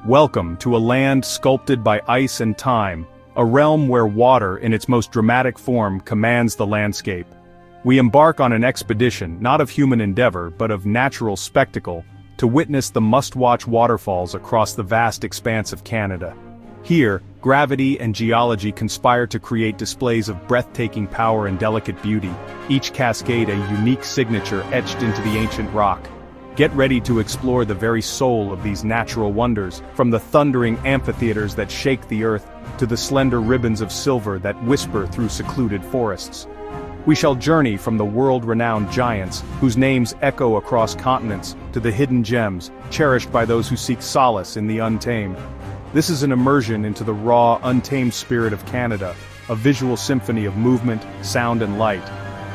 Welcome to a land sculpted by ice and time, a realm where water in its most dramatic form commands the landscape. We embark on an expedition not of human endeavor but of natural spectacle, to witness the must-watch waterfalls across the vast expanse of Canada. Here, gravity and geology conspire to create displays of breathtaking power and delicate beauty, each cascade a unique signature etched into the ancient rock. Get ready to explore the very soul of these natural wonders, from the thundering amphitheaters that shake the earth, to the slender ribbons of silver that whisper through secluded forests. We shall journey from the world-renowned giants, whose names echo across continents, to the hidden gems, cherished by those who seek solace in the untamed. This is an immersion into the raw, untamed spirit of Canada, a visual symphony of movement, sound and light,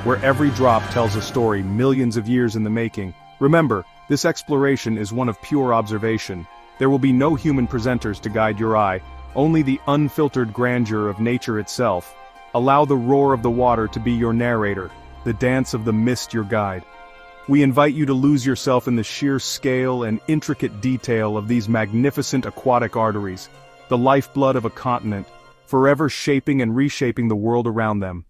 where every drop tells a story millions of years in the making. Remember, this exploration is one of pure observation. There will be no human presenters to guide your eye, only the unfiltered grandeur of nature itself. Allow the roar of the water to be your narrator, the dance of the mist your guide. We invite you to lose yourself in the sheer scale and intricate detail of these magnificent aquatic arteries, the lifeblood of a continent, forever shaping and reshaping the world around them.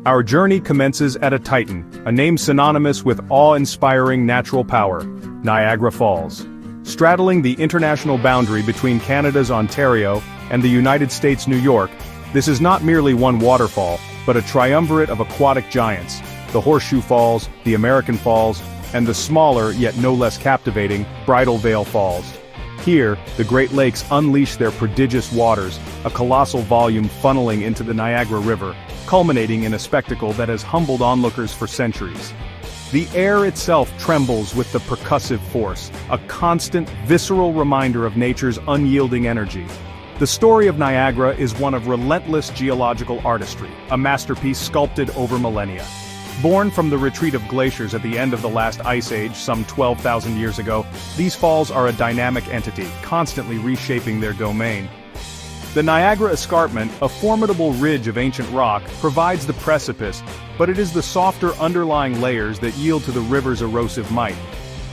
Our journey commences at a titan, a name synonymous with awe-inspiring natural power, Niagara Falls. Straddling the international boundary between Canada's Ontario and the United States' New York, this is not merely one waterfall, but a triumvirate of aquatic giants, the Horseshoe Falls, the American Falls, and the smaller yet no less captivating Bridal Veil Falls. Here, the Great Lakes unleash their prodigious waters, a colossal volume funneling into the Niagara River, culminating in a spectacle that has humbled onlookers for centuries. The air itself trembles with the percussive force, a constant, visceral reminder of nature's unyielding energy. The story of Niagara is one of relentless geological artistry, a masterpiece sculpted over millennia. Born from the retreat of glaciers at the end of the last ice age some 12,000 years ago, these falls are a dynamic entity, constantly reshaping their domain. The Niagara Escarpment, a formidable ridge of ancient rock, provides the precipice, but it is the softer underlying layers that yield to the river's erosive might.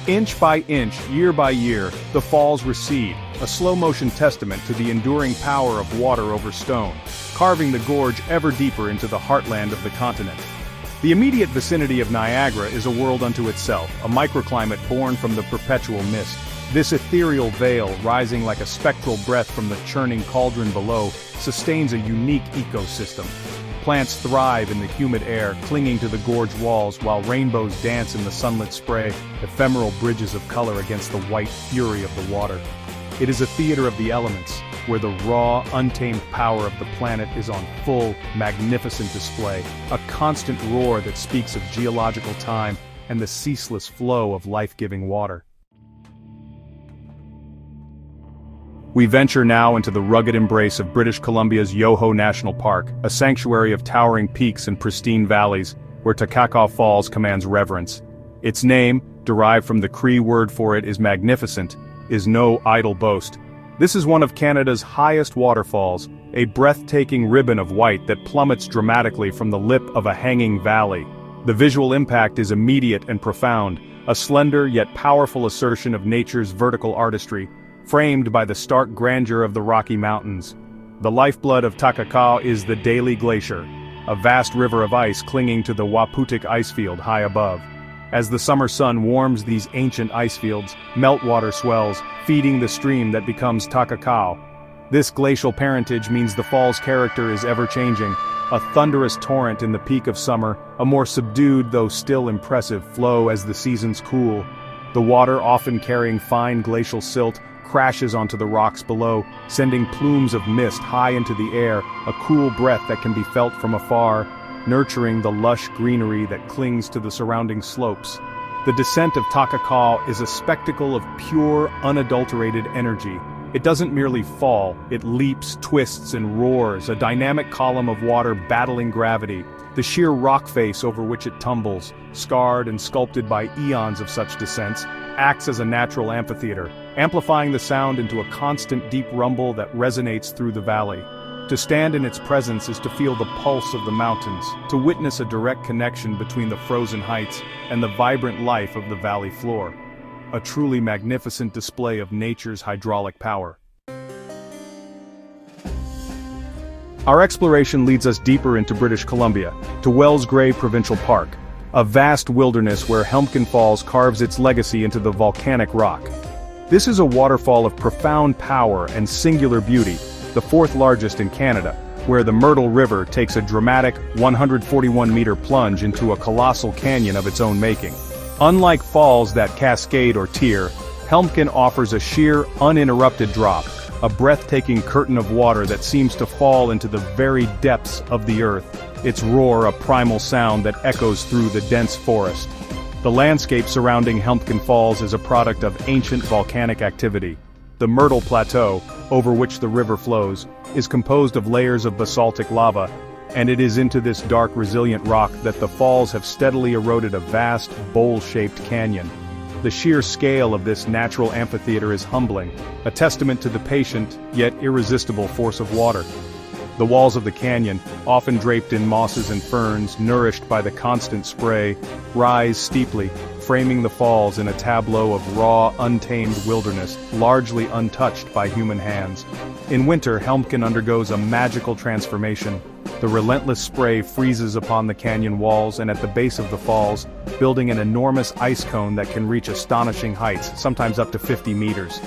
Inch by inch, year by year, the falls recede, a slow-motion testament to the enduring power of water over stone, carving the gorge ever deeper into the heartland of the continent. The immediate vicinity of Niagara is a world unto itself, a microclimate born from the perpetual mist. This ethereal veil, rising like a spectral breath from the churning cauldron below, sustains a unique ecosystem. Plants thrive in the humid air, clinging to the gorge walls while rainbows dance in the sunlit spray, ephemeral bridges of color against the white fury of the water. It is a theater of the elements, where the raw, untamed power of the planet is on full, magnificent display, a constant roar that speaks of geological time and the ceaseless flow of life-giving water. We venture now into the rugged embrace of British Columbia's Yoho National Park, a sanctuary of towering peaks and pristine valleys, where Takakkaw Falls commands reverence. Its name, derived from the Cree word for it is magnificent, is no idle boast. This is one of Canada's highest waterfalls, a breathtaking ribbon of white that plummets dramatically from the lip of a hanging valley. The visual impact is immediate and profound, a slender yet powerful assertion of nature's vertical artistry, framed by the stark grandeur of the Rocky Mountains. The lifeblood of Takakkaw is the Daly Glacier, a vast river of ice clinging to the Waputtik icefield high above. As the summer sun warms these ancient icefields, meltwater swells, feeding the stream that becomes Takakkaw. This glacial parentage means the fall's character is ever-changing, a thunderous torrent in the peak of summer, a more subdued though still impressive flow as the seasons cool. The water, often carrying fine glacial silt, crashes onto the rocks below, sending plumes of mist high into the air, a cool breath that can be felt from afar, nurturing the lush greenery that clings to the surrounding slopes. The descent of Takakkaw is a spectacle of pure, unadulterated energy. It doesn't merely fall, it leaps, twists, and roars, a dynamic column of water battling gravity. The sheer rock face over which it tumbles, scarred and sculpted by eons of such descents, acts as a natural amphitheater, amplifying the sound into a constant deep rumble that resonates through the valley. To stand in its presence is to feel the pulse of the mountains, to witness a direct connection between the frozen heights and the vibrant life of the valley floor. a truly magnificent display of nature's hydraulic power. Our exploration leads us deeper into British Columbia, to Wells Gray Provincial Park, a vast wilderness where Helmken Falls carves its legacy into the volcanic rock. This is a waterfall of profound power and singular beauty, the fourth largest in Canada, where the Myrtle River takes a dramatic 141-meter plunge into a colossal canyon of its own making. Unlike falls that cascade or tear, Helmken offers a sheer, uninterrupted drop, a breathtaking curtain of water that seems to fall into the very depths of the earth, its roar a primal sound that echoes through the dense forest. The landscape surrounding Helmken Falls is a product of ancient volcanic activity. The Myrtle Plateau, over which the river flows, is composed of layers of basaltic lava, and it is into this dark resilient rock that the falls have steadily eroded a vast, bowl-shaped canyon. The sheer scale of this natural amphitheater is humbling, a testament to the patient, yet irresistible force of water. The walls of the canyon, often draped in mosses and ferns, nourished by the constant spray, rise steeply, framing the falls in a tableau of raw, untamed wilderness, largely untouched by human hands. In winter, Helmken undergoes a magical transformation. The relentless spray freezes upon the canyon walls and at the base of the falls, building an enormous ice cone that can reach astonishing heights, sometimes up to 50 meters.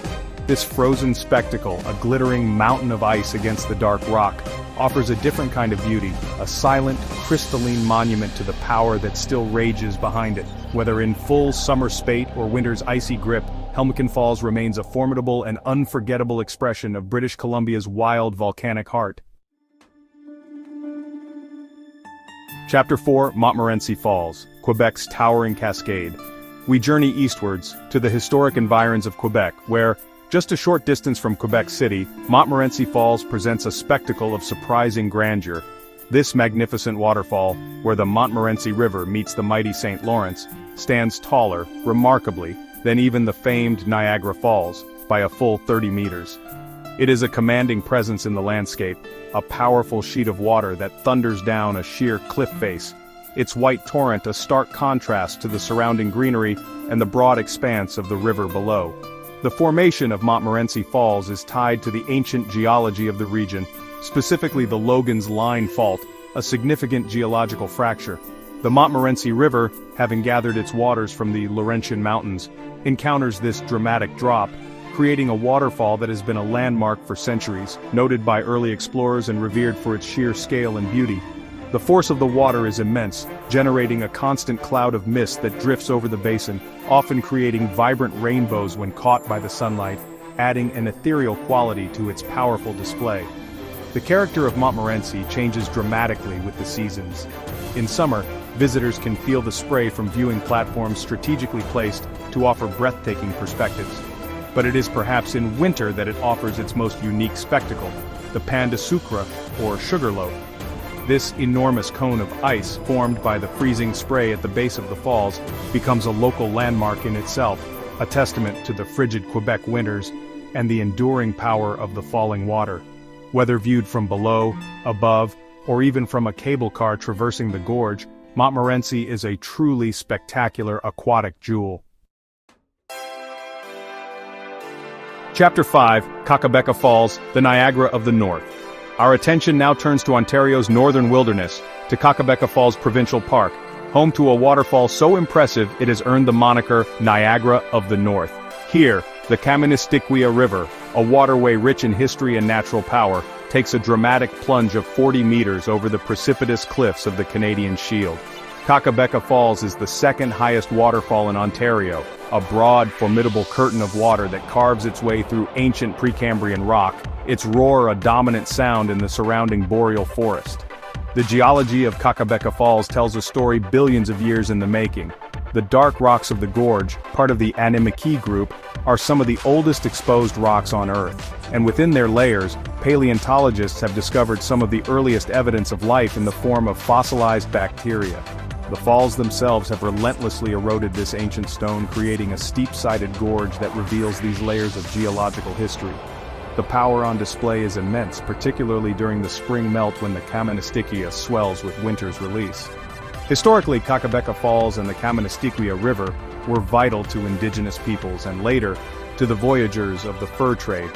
This frozen spectacle, a glittering mountain of ice against the dark rock, offers a different kind of beauty, a silent, crystalline monument to the power that still rages behind it. Whether in full summer spate or winter's icy grip, Helmken Falls remains a formidable and unforgettable expression of British Columbia's wild volcanic heart. Chapter 4, Montmorency Falls, Quebec's towering cascade. We journey eastwards, to the historic environs of Quebec, where, just a short distance from Quebec City, Montmorency Falls presents a spectacle of surprising grandeur. This magnificent waterfall, where the Montmorency River meets the mighty St. Lawrence, stands taller, remarkably, than even the famed Niagara Falls, by a full 30 meters. It is a commanding presence in the landscape, a powerful sheet of water that thunders down a sheer cliff face, its white torrent a stark contrast to the surrounding greenery and the broad expanse of the river below. The formation of Montmorency Falls is tied to the ancient geology of the region, specifically the Logan's Line Fault, a significant geological fracture. The Montmorency River, having gathered its waters from the Laurentian Mountains, encounters this dramatic drop, creating a waterfall that has been a landmark for centuries, noted by early explorers and revered for its sheer scale and beauty. The force of the water is immense, generating a constant cloud of mist that drifts over the basin, often creating vibrant rainbows when caught by the sunlight, adding an ethereal quality to its powerful display. The character of Montmorency changes dramatically with the seasons. In summer, visitors can feel the spray from viewing platforms strategically placed to offer breathtaking perspectives. But it is perhaps in winter that it offers its most unique spectacle, the pain de sucre, or sugarloaf. This enormous cone of ice, formed by the freezing spray at the base of the falls, becomes a local landmark in itself, a testament to the frigid Quebec winters and the enduring power of the falling water. Whether viewed from below, above, or even from a cable car traversing the gorge, Montmorency is a truly spectacular aquatic jewel. Chapter 5, Kakabeka Falls, the Niagara of the North. Our attention now turns to Ontario's northern wilderness, to Kakabeka Falls Provincial Park, home to a waterfall so impressive it has earned the moniker Niagara of the North. Here, the Kaministiquia River, a waterway rich in history and natural power, takes a dramatic plunge of 40 meters over the precipitous cliffs of the Canadian Shield. Kakabeka Falls is the second highest waterfall in Ontario, a broad, formidable curtain of water that carves its way through ancient Precambrian rock, its roar a dominant sound in the surrounding boreal forest. The geology of Kakabeka Falls tells a story billions of years in the making. The dark rocks of the gorge, part of the Animaki group, are some of the oldest exposed rocks on Earth, and within their layers, paleontologists have discovered some of the earliest evidence of life in the form of fossilized bacteria. The falls themselves have relentlessly eroded this ancient stone, creating a steep-sided gorge that reveals these layers of geological history. The power on display is immense, particularly during the spring melt when the Kaministiquia swells with winter's release. Historically, Kakabeka Falls and the Kaministiquia River were vital to indigenous peoples and later, to the voyagers of the fur trade,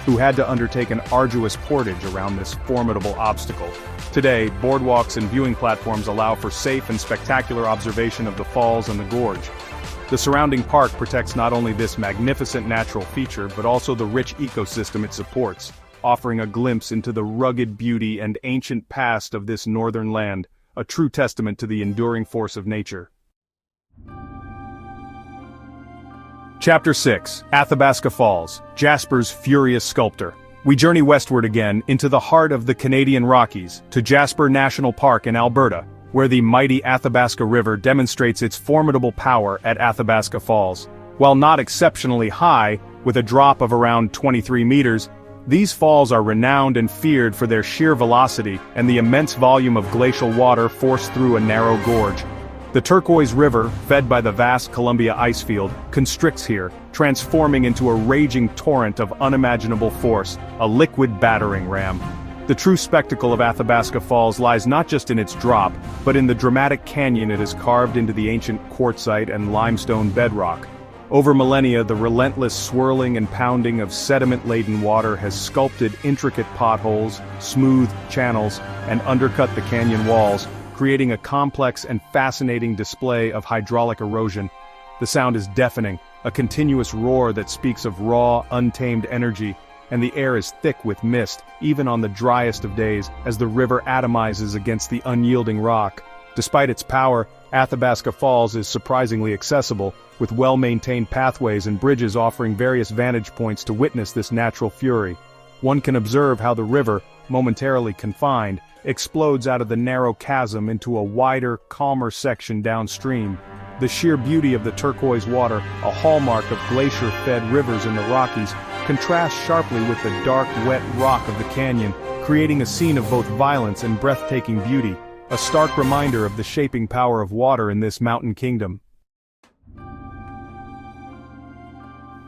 who had to undertake an arduous portage around this formidable obstacle. Today, boardwalks and viewing platforms allow for safe and spectacular observation of the falls and the gorge. The surrounding park protects not only this magnificent natural feature but also the rich ecosystem it supports, offering a glimpse into the rugged beauty and ancient past of this northern land, a true testament to the enduring force of nature. Chapter 6, Athabasca Falls, Jasper's Furious Sculptor. We journey westward again into the heart of the Canadian Rockies, to Jasper National Park in Alberta, where the mighty Athabasca River demonstrates its formidable power at Athabasca Falls. While not exceptionally high, with a drop of around 23 meters, these falls are renowned and feared for their sheer velocity and the immense volume of glacial water forced through a narrow gorge. The Turquoise River, fed by the vast Columbia icefield, constricts here, transforming into a raging torrent of unimaginable force, a liquid battering ram. The true spectacle of Athabasca Falls lies not just in its drop, but in the dramatic canyon it has carved into the ancient quartzite and limestone bedrock. Over millennia, the relentless swirling and pounding of sediment-laden water has sculpted intricate potholes, smooth channels, and undercut the canyon walls, creating a complex and fascinating display of hydraulic erosion. The sound is deafening, a continuous roar that speaks of raw, untamed energy, and the air is thick with mist, even on the driest of days, as the river atomizes against the unyielding rock. Despite its power, Athabasca Falls is surprisingly accessible, with well-maintained pathways and bridges offering various vantage points to witness this natural fury. One can observe how the river, momentarily confined, explodes out of the narrow chasm into a wider, calmer section downstream. The sheer beauty of the turquoise water, a hallmark of glacier-fed rivers in the Rockies, contrasts sharply with the dark, wet rock of the canyon, creating a scene of both violence and breathtaking beauty, a stark reminder of the shaping power of water in this mountain kingdom.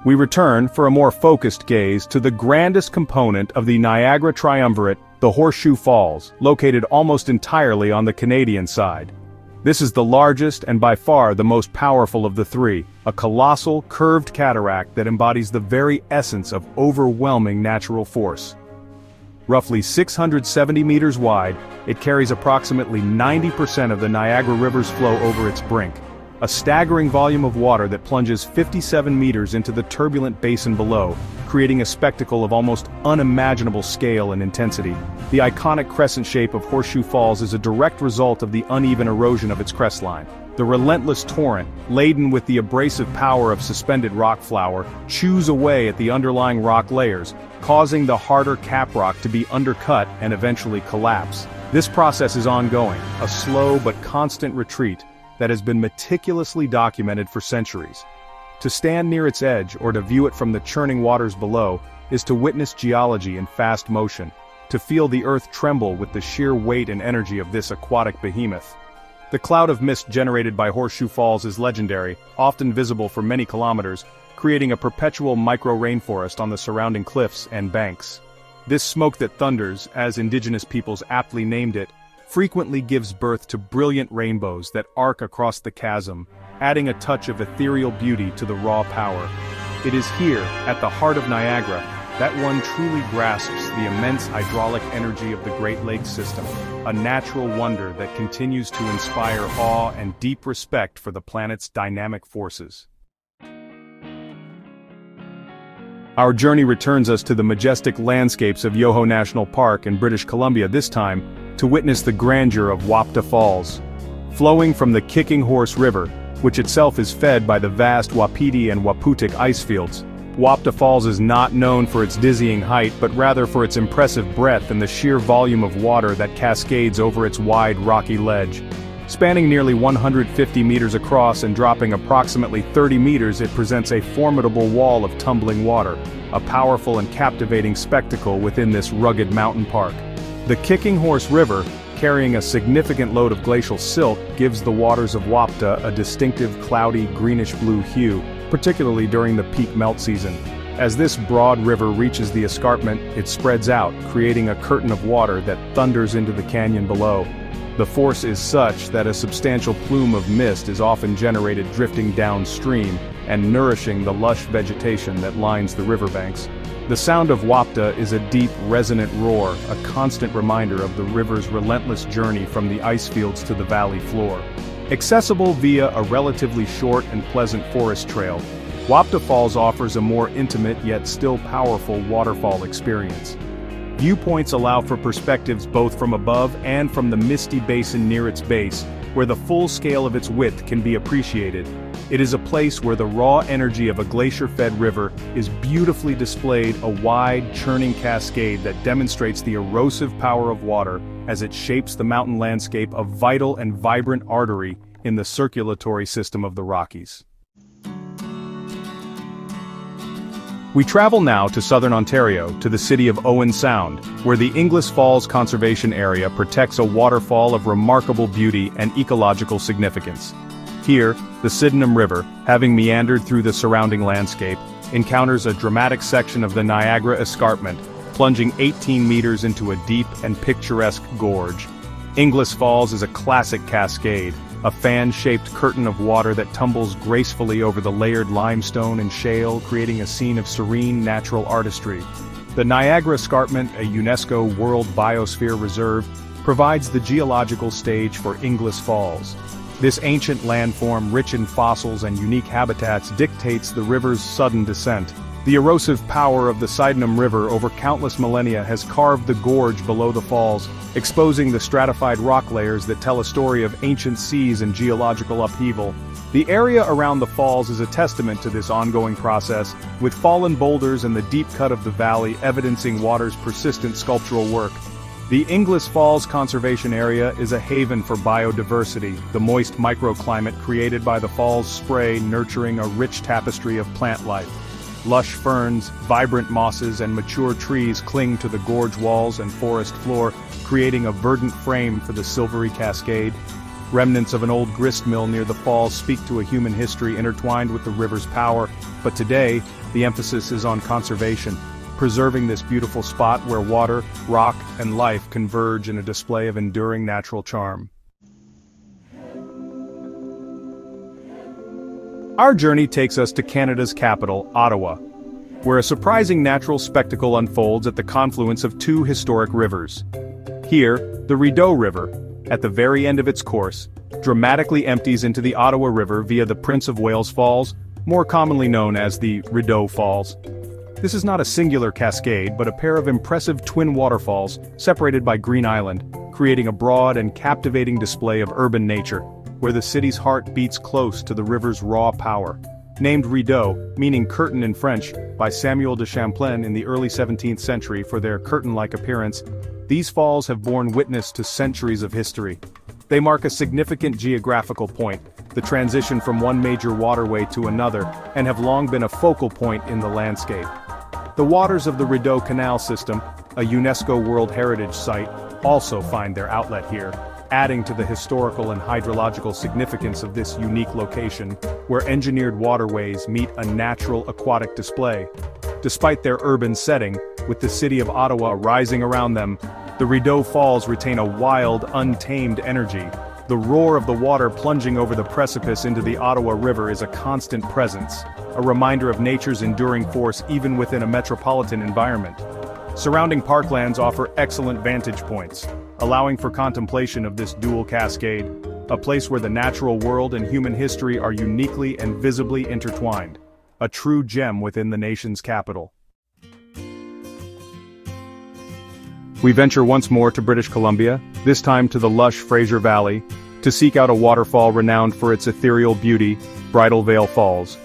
We return for a more focused gaze to the grandest component of the Niagara Triumvirate, the Horseshoe Falls, located almost entirely on the Canadian side. This is the largest and by far the most powerful of the three, a colossal, curved cataract that embodies the very essence of overwhelming natural force. Roughly 670 meters wide, it carries approximately 90% of the Niagara River's flow over its brink, a staggering volume of water that plunges 57 meters into the turbulent basin below, creating a spectacle of almost unimaginable scale and intensity. The iconic crescent shape of Horseshoe Falls is a direct result of the uneven erosion of its crestline. The relentless torrent, laden with the abrasive power of suspended rock flour, chews away at the underlying rock layers, causing the harder caprock to be undercut and eventually collapse. This process is ongoing, a slow but constant retreat that has been meticulously documented for centuries. To stand near its edge or to view it from the churning waters below is to witness geology in fast motion, to feel the earth tremble with the sheer weight and energy of this aquatic behemoth. The cloud of mist generated by Horseshoe Falls is legendary, often visible for many kilometers, creating a perpetual micro-rainforest on the surrounding cliffs and banks. This smoke that thunders, as indigenous peoples aptly named it, frequently gives birth to brilliant rainbows that arc across the chasm, adding a touch of ethereal beauty to the raw power. It is here, at the heart of Niagara, that one truly grasps the immense hydraulic energy of the Great Lakes system, a natural wonder that continues to inspire awe and deep respect for the planet's dynamic forces. Our journey returns us to the majestic landscapes of Yoho National Park in British Columbia, this time to witness the grandeur of Wapta Falls. Flowing from the Kicking Horse River, which itself is fed by the vast Wapiti and Waputink icefields, Wapta Falls is not known for its dizzying height but rather for its impressive breadth and the sheer volume of water that cascades over its wide rocky ledge. Spanning nearly 150 meters across and dropping approximately 30 meters, it presents a formidable wall of tumbling water, a powerful and captivating spectacle within this rugged mountain park. The Kicking Horse River, carrying a significant load of glacial silt, gives the waters of Wapta a distinctive cloudy greenish-blue hue, particularly during the peak melt season. As this broad river reaches the escarpment, it spreads out, creating a curtain of water that thunders into the canyon below. The force is such that a substantial plume of mist is often generated drifting downstream and nourishing the lush vegetation that lines the riverbanks. The sound of Wapta is a deep, resonant roar, a constant reminder of the river's relentless journey from the ice fields to the valley floor. Accessible via a relatively short and pleasant forest trail, Wapta Falls offers a more intimate yet still powerful waterfall experience. Viewpoints allow for perspectives both from above and from the misty basin near its base, where the full scale of its width can be appreciated. It is a place where the raw energy of a glacier-fed river is beautifully displayed, a wide, churning cascade that demonstrates the erosive power of water as it shapes the mountain landscape, a vital and vibrant artery in the circulatory system of the Rockies. We travel now to southern Ontario, to the city of Owen Sound, where the Inglis Falls Conservation Area protects a waterfall of remarkable beauty and ecological significance. Here, the Sydenham River, having meandered through the surrounding landscape, encounters a dramatic section of the Niagara Escarpment, plunging 18 meters into a deep and picturesque gorge. Inglis Falls is a classic cascade, a fan-shaped curtain of water that tumbles gracefully over the layered limestone and shale, creating a scene of serene natural artistry. The Niagara Escarpment, a UNESCO World Biosphere Reserve, provides the geological stage for Inglis Falls. This ancient landform, rich in fossils and unique habitats, dictates the river's sudden descent. The erosive power of the Sydenham River over countless millennia has carved the gorge below the falls, exposing the stratified rock layers that tell a story of ancient seas and geological upheaval. The area around the falls is a testament to this ongoing process, with fallen boulders and the deep cut of the valley evidencing water's persistent sculptural work. The Inglis Falls Conservation Area is a haven for biodiversity, the moist microclimate created by the fall's spray nurturing a rich tapestry of plant life. Lush ferns, vibrant mosses, and mature trees cling to the gorge walls and forest floor, creating a verdant frame for the silvery cascade. Remnants of an old grist mill near the falls speak to a human history intertwined with the river's power, but today, the emphasis is on conservation, preserving this beautiful spot where water, rock, and life converge in a display of enduring natural charm. Our journey takes us to Canada's capital, Ottawa, where a surprising natural spectacle unfolds at the confluence of two historic rivers. Here, the Rideau River, at the very end of its course, dramatically empties into the Ottawa River via the Prince of Wales Falls, more commonly known as the Rideau Falls. This is not a singular cascade, but a pair of impressive twin waterfalls separated by Green Island, creating a broad and captivating display of urban nature, where the city's heart beats close to the river's raw power. Named Rideau, meaning curtain in French, by Samuel de Champlain in the early 17th century for their curtain-like appearance, these falls have borne witness to centuries of history. They mark a significant geographical point, the transition from one major waterway to another, and have long been a focal point in the landscape. The waters of the Rideau Canal System, a UNESCO World Heritage Site, also find their outlet here, adding to the historical and hydrological significance of this unique location, where engineered waterways meet a natural aquatic display. Despite their urban setting, with the city of Ottawa rising around them, the Rideau Falls retain a wild, untamed energy. The roar of the water plunging over the precipice into the Ottawa River is a constant presence, a reminder of nature's enduring force even within a metropolitan environment. Surrounding parklands offer excellent vantage points, allowing for contemplation of this dual cascade, a place where the natural world and human history are uniquely and visibly intertwined, a true gem within the nation's capital. We venture once more to British Columbia, this time to the lush Fraser Valley, to seek out a waterfall renowned for its ethereal beauty, Bridal Veil Falls.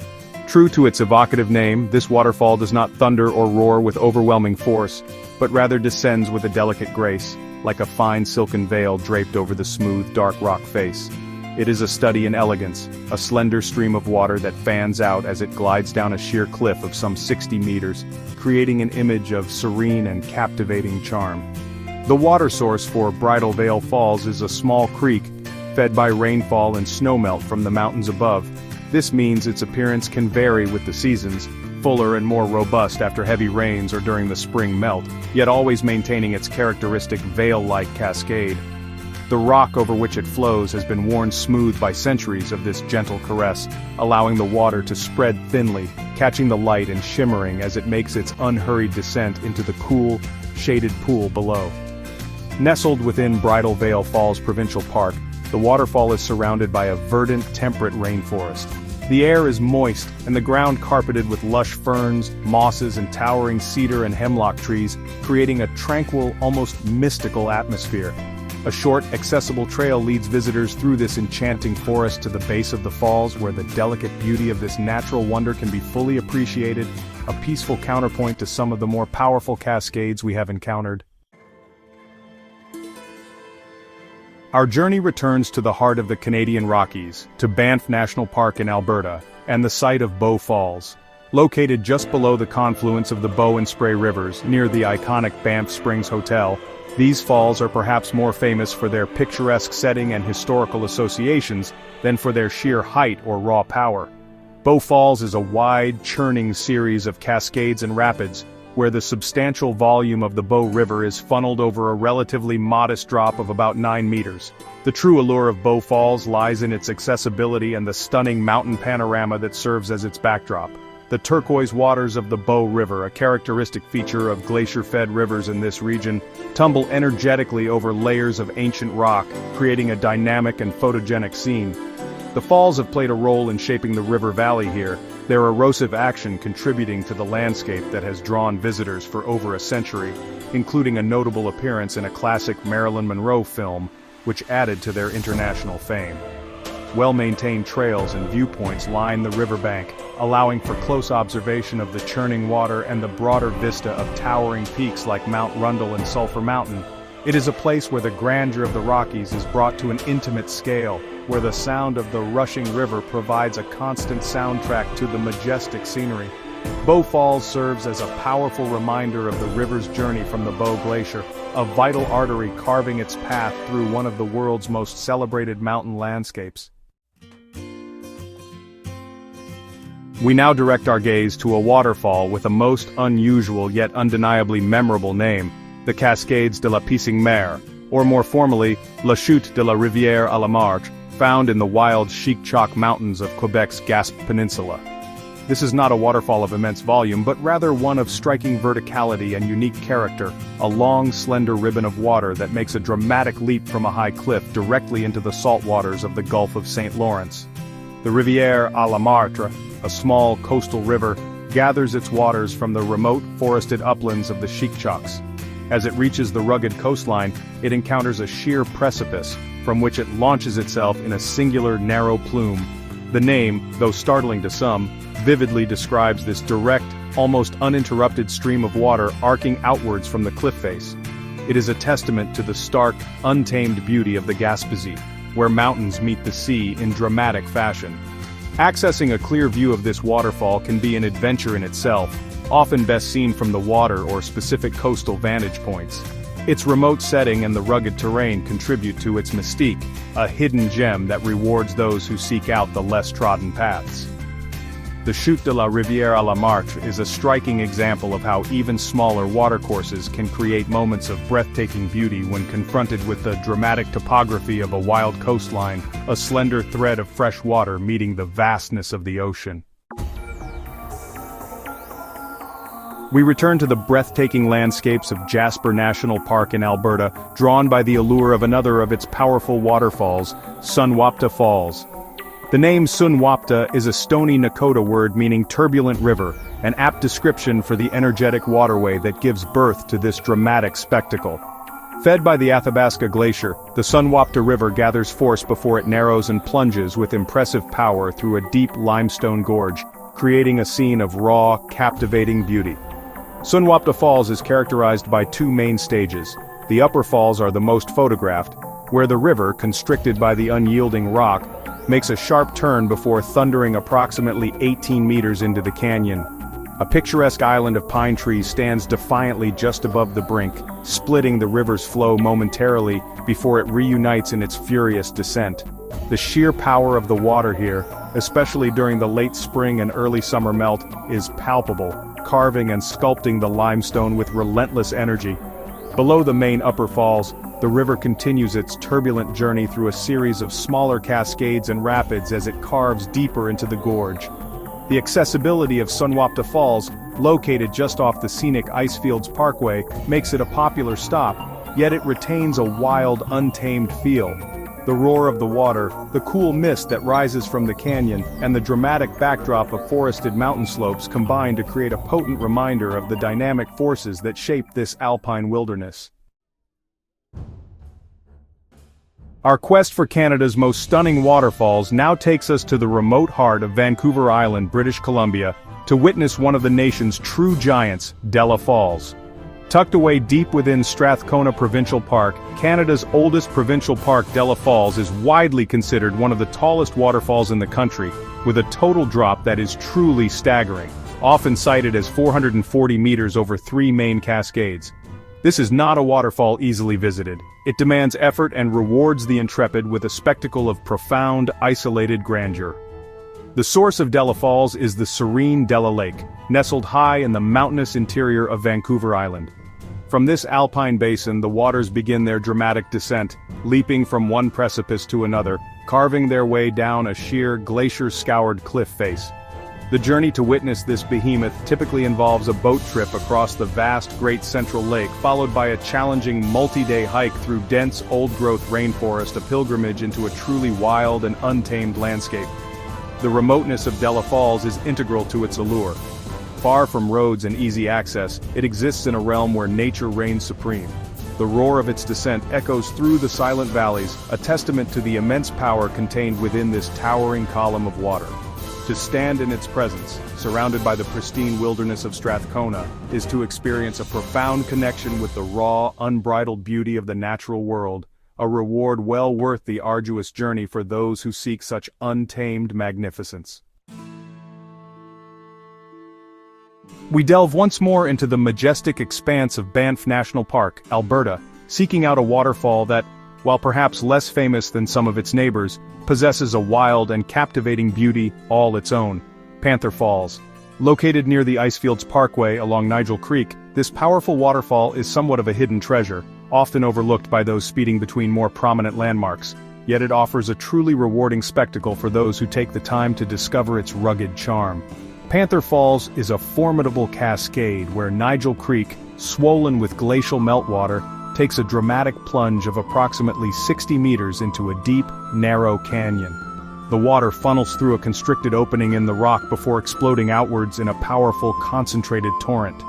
True to its evocative name, this waterfall does not thunder or roar with overwhelming force, but rather descends with a delicate grace, like a fine silken veil draped over the smooth, dark rock face. It is a study in elegance, a slender stream of water that fans out as it glides down a sheer cliff of some 60 meters, creating an image of serene and captivating charm. The water source for Bridal Veil Falls is a small creek, fed by rainfall and snowmelt from the mountains above. This means its appearance can vary with the seasons, fuller and more robust after heavy rains or during the spring melt, yet always maintaining its characteristic veil-like cascade. The rock over which it flows has been worn smooth by centuries of this gentle caress, allowing the water to spread thinly, catching the light and shimmering as it makes its unhurried descent into the cool, shaded pool below. Nestled within Bridal Veil Falls Provincial Park, the waterfall is surrounded by a verdant, temperate rainforest. The air is moist, and the ground carpeted with lush ferns, mosses and towering cedar and hemlock trees, creating a tranquil, almost mystical atmosphere. A short, accessible trail leads visitors through this enchanting forest to the base of the falls, where the delicate beauty of this natural wonder can be fully appreciated, a peaceful counterpoint to some of the more powerful cascades we have encountered. Our journey returns to the heart of the Canadian Rockies, to Banff National Park in Alberta, and the site of Bow Falls. Located just below the confluence of the Bow and Spray Rivers, near the iconic Banff Springs Hotel, these falls are perhaps more famous for their picturesque setting and historical associations than for their sheer height or raw power. Bow Falls is a wide, churning series of cascades and rapids, where the substantial volume of the Bow River is funneled over a relatively modest drop of about 9 meters. The true allure of Bow Falls lies in its accessibility and the stunning mountain panorama that serves as its backdrop. The turquoise waters of the Bow River, a characteristic feature of glacier-fed rivers in this region, tumble energetically over layers of ancient rock, creating a dynamic and photogenic scene. The falls have played a role in shaping the river valley here, their erosive action contributing to the landscape that has drawn visitors for over a century, including a notable appearance in a classic Marilyn Monroe film, which added to their international fame. Well-maintained trails and viewpoints line the riverbank, allowing for close observation of the churning water and the broader vista of towering peaks like Mount Rundle and Sulphur Mountain. It is a place where the grandeur of the Rockies is brought to an intimate scale, where the sound of the rushing river provides a constant soundtrack to the majestic scenery. Bow Falls serves as a powerful reminder of the river's journey from the Bow Glacier, a vital artery carving its path through one of the world's most celebrated mountain landscapes. We now direct our gaze to a waterfall with a most unusual yet undeniably memorable name, the Cascades de la Pissing Mer, or more formally, La Chute de la Rivière à la Martre, found in the wild Chic-Choc Mountains of Quebec's Gaspe Peninsula. This is not a waterfall of immense volume, but rather one of striking verticality and unique character, a long, slender ribbon of water that makes a dramatic leap from a high cliff directly into the salt waters of the Gulf of St. Lawrence. The Rivière à la Martre, a small coastal river, gathers its waters from the remote forested uplands of the Chic-Chocs. As it reaches the rugged coastline, it encounters a sheer precipice, from which it launches itself in a singular narrow plume. The name, though startling to some, vividly describes this direct, almost uninterrupted stream of water arcing outwards from the cliff face. It is a testament to the stark, untamed beauty of the Gaspésie, where mountains meet the sea in dramatic fashion. Accessing a clear view of this waterfall can be an adventure in itself, often best seen from the water or specific coastal vantage points. Its remote setting and the rugged terrain contribute to its mystique, a hidden gem that rewards those who seek out the less trodden paths. The Chute de la Rivière à la Martre is a striking example of how even smaller watercourses can create moments of breathtaking beauty when confronted with the dramatic topography of a wild coastline, a slender thread of fresh water meeting the vastness of the ocean. We return to the breathtaking landscapes of Jasper National Park in Alberta, drawn by the allure of another of its powerful waterfalls, Sunwapta Falls. The name Sunwapta is a Stoney Nakoda word meaning turbulent river, an apt description for the energetic waterway that gives birth to this dramatic spectacle. Fed by the Athabasca Glacier, the Sunwapta River gathers force before it narrows and plunges with impressive power through a deep limestone gorge, creating a scene of raw, captivating beauty. Sunwapta Falls is characterized by two main stages. The upper falls are the most photographed, where the river, constricted by the unyielding rock, makes a sharp turn before thundering approximately 18 meters into the canyon. A picturesque island of pine trees stands defiantly just above the brink, splitting the river's flow momentarily before it reunites in its furious descent. The sheer power of the water here, especially during the late spring and early summer melt, is palpable, carving and sculpting the limestone with relentless energy. Below the main upper falls, the river continues its turbulent journey through a series of smaller cascades and rapids as it carves deeper into the gorge. The accessibility of Sunwapta Falls, located just off the scenic Icefields Parkway, makes it a popular stop, yet it retains a wild, untamed feel. The roar of the water, the cool mist that rises from the canyon, and the dramatic backdrop of forested mountain slopes combine to create a potent reminder of the dynamic forces that shape this alpine wilderness. Our quest for Canada's most stunning waterfalls now takes us to the remote heart of Vancouver Island, British Columbia, to witness one of the nation's true giants, Della Falls. Tucked away deep within Strathcona Provincial Park, Canada's oldest provincial park, Della Falls is widely considered one of the tallest waterfalls in the country, with a total drop that is truly staggering, often cited as 440 meters over 3 main cascades. This is not a waterfall easily visited. It demands effort and rewards the intrepid with a spectacle of profound, isolated grandeur. The source of Della Falls is the serene Della Lake, nestled high in the mountainous interior of Vancouver Island. From this alpine basin, the waters begin their dramatic descent, leaping from one precipice to another, carving their way down a sheer, glacier-scoured cliff face. The journey to witness this behemoth typically involves a boat trip across the vast Great Central Lake, followed by a challenging multi-day hike through dense, old-growth rainforest, a pilgrimage into a truly wild and untamed landscape. The remoteness of Della Falls is integral to its allure. Far from roads and easy access, it exists in a realm where nature reigns supreme. The roar of its descent echoes through the silent valleys, a testament to the immense power contained within this towering column of water. To stand in its presence, surrounded by the pristine wilderness of Strathcona, is to experience a profound connection with the raw, unbridled beauty of the natural world, a reward well worth the arduous journey for those who seek such untamed magnificence. We delve once more into the majestic expanse of Banff National Park, Alberta, seeking out a waterfall that, while perhaps less famous than some of its neighbors, possesses a wild and captivating beauty all its own. Panther Falls. Located near the Icefields Parkway along Nigel Creek, this powerful waterfall is somewhat of a hidden treasure, often overlooked by those speeding between more prominent landmarks, yet it offers a truly rewarding spectacle for those who take the time to discover its rugged charm. Panther Falls is a formidable cascade where Nigel Creek, swollen with glacial meltwater, takes a dramatic plunge of approximately 60 meters into a deep, narrow canyon. The water funnels through a constricted opening in the rock before exploding outwards in a powerful, concentrated torrent.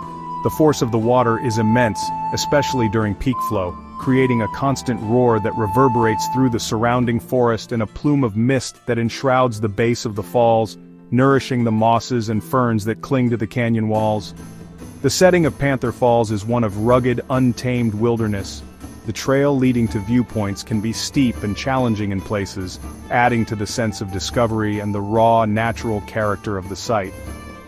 The force of the water is immense, especially during peak flow, creating a constant roar that reverberates through the surrounding forest in a plume of mist that enshrouds the base of the falls, nourishing the mosses and ferns that cling to the canyon walls. The setting of Panther Falls is one of rugged, untamed wilderness. The trail leading to viewpoints can be steep and challenging in places, adding to the sense of discovery and the raw, natural character of the site.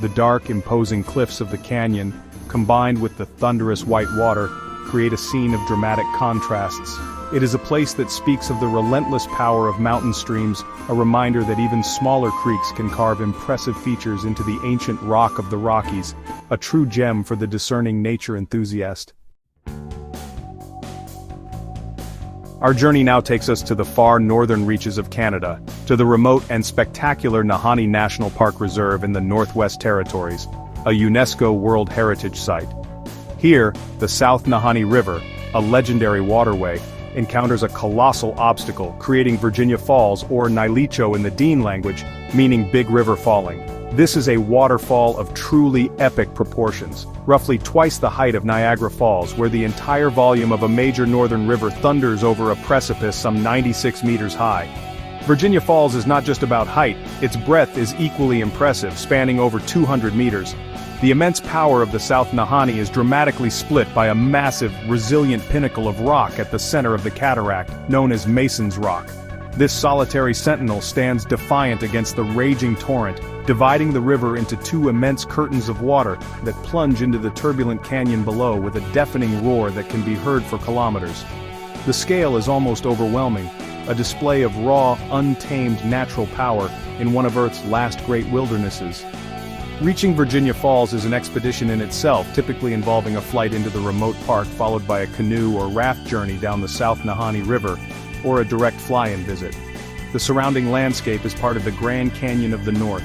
The dark, imposing cliffs of the canyon, combined with the thunderous white water, create a scene of dramatic contrasts. It is a place that speaks of the relentless power of mountain streams, a reminder that even smaller creeks can carve impressive features into the ancient rock of the Rockies, a true gem for the discerning nature enthusiast. Our journey now takes us to the far northern reaches of Canada, to the remote and spectacular Nahanni National Park Reserve in the Northwest Territories, a UNESCO World Heritage Site. Here, the South Nahanni River, a legendary waterway, encounters a colossal obstacle, creating Virginia Falls, or Nilicho in the Dean language, meaning Big River Falling. This is a waterfall of truly epic proportions, roughly twice the height of Niagara Falls, where the entire volume of a major northern river thunders over a precipice some 96 meters high. Virginia Falls is not just about height, its breadth is equally impressive, spanning over 200 meters. The immense power of the South Nahanni is dramatically split by a massive, resilient pinnacle of rock at the center of the cataract, known as Mason's Rock. This solitary sentinel stands defiant against the raging torrent, dividing the river into two immense curtains of water that plunge into the turbulent canyon below with a deafening roar that can be heard for kilometers. The scale is almost overwhelming, a display of raw, untamed natural power in one of Earth's last great wildernesses. Reaching Virginia Falls is an expedition in itself, typically involving a flight into the remote park followed by a canoe or raft journey down the South Nahanni River, or a direct fly-in visit. The surrounding landscape is part of the Grand Canyon of the North,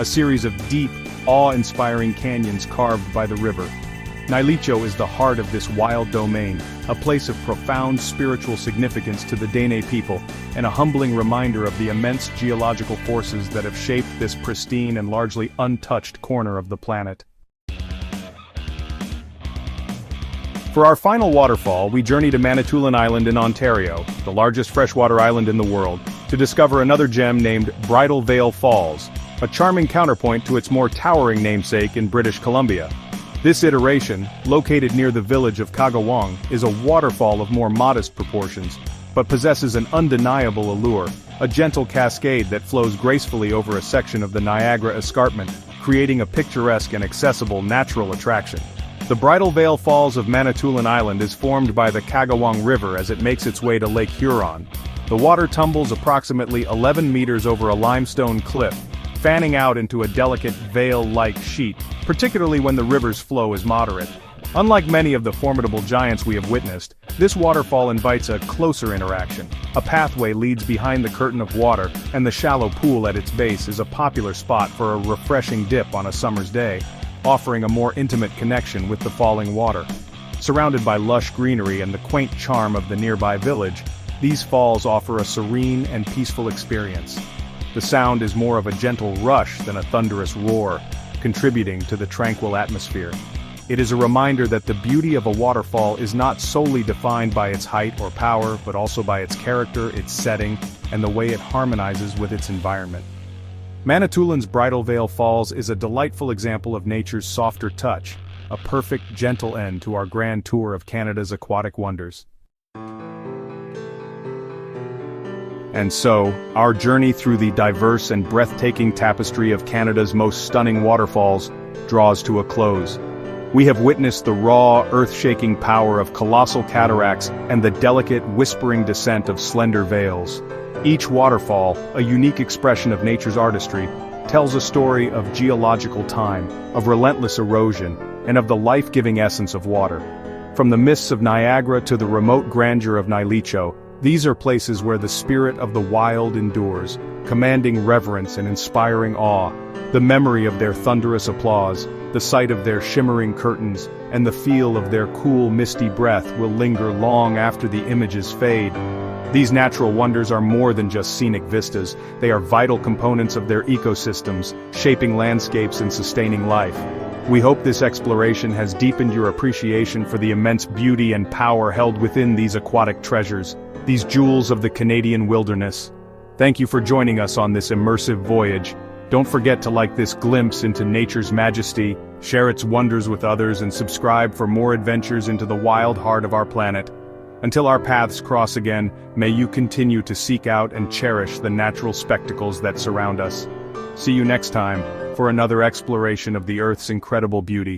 a series of deep, awe-inspiring canyons carved by the river. Nilicho is the heart of this wild domain, a place of profound spiritual significance to the Dene people, and a humbling reminder of the immense geological forces that have shaped this pristine and largely untouched corner of the planet. For our final waterfall, we journey to Manitoulin Island in Ontario, the largest freshwater island in the world, to discover another gem named Bridal Veil Falls, a charming counterpoint to its more towering namesake in British Columbia. This iteration, located near the village of Kagawang, is a waterfall of more modest proportions, but possesses an undeniable allure, a gentle cascade that flows gracefully over a section of the Niagara Escarpment, creating a picturesque and accessible natural attraction. The Bridal Veil Falls of Manitoulin Island is formed by the Kagawang River as it makes its way to Lake Huron. The water tumbles approximately 11 meters over a limestone cliff, fanning out into a delicate veil-like sheet, particularly when the river's flow is moderate. Unlike many of the formidable giants we have witnessed, this waterfall invites a closer interaction. A pathway leads behind the curtain of water, and the shallow pool at its base is a popular spot for a refreshing dip on a summer's day, offering a more intimate connection with the falling water. Surrounded by lush greenery and the quaint charm of the nearby village, these falls offer a serene and peaceful experience. The sound is more of a gentle rush than a thunderous roar, contributing to the tranquil atmosphere. It is a reminder that the beauty of a waterfall is not solely defined by its height or power, but also by its character, its setting, and the way it harmonizes with its environment. Manitoulin's Bridal Veil Falls is a delightful example of nature's softer touch, a perfect, gentle end to our grand tour of Canada's aquatic wonders. And so, our journey through the diverse and breathtaking tapestry of Canada's most stunning waterfalls draws to a close. We have witnessed the raw, earth-shaking power of colossal cataracts and the delicate, whispering descent of slender veils. Each waterfall, a unique expression of nature's artistry, tells a story of geological time, of relentless erosion, and of the life-giving essence of water. From the mists of Niagara to the remote grandeur of Nilicho, these are places where the spirit of the wild endures, commanding reverence and inspiring awe. The memory of their thunderous applause, the sight of their shimmering curtains, and the feel of their cool, misty breath will linger long after the images fade. These natural wonders are more than just scenic vistas, they are vital components of their ecosystems, shaping landscapes and sustaining life. We hope this exploration has deepened your appreciation for the immense beauty and power held within these aquatic treasures, these jewels of the Canadian wilderness. Thank you for joining us on this immersive voyage. Don't forget to like this glimpse into nature's majesty, share its wonders with others, and subscribe for more adventures into the wild heart of our planet. Until our paths cross again, may you continue to seek out and cherish the natural spectacles that surround us. See you next time for another exploration of the Earth's incredible beauty.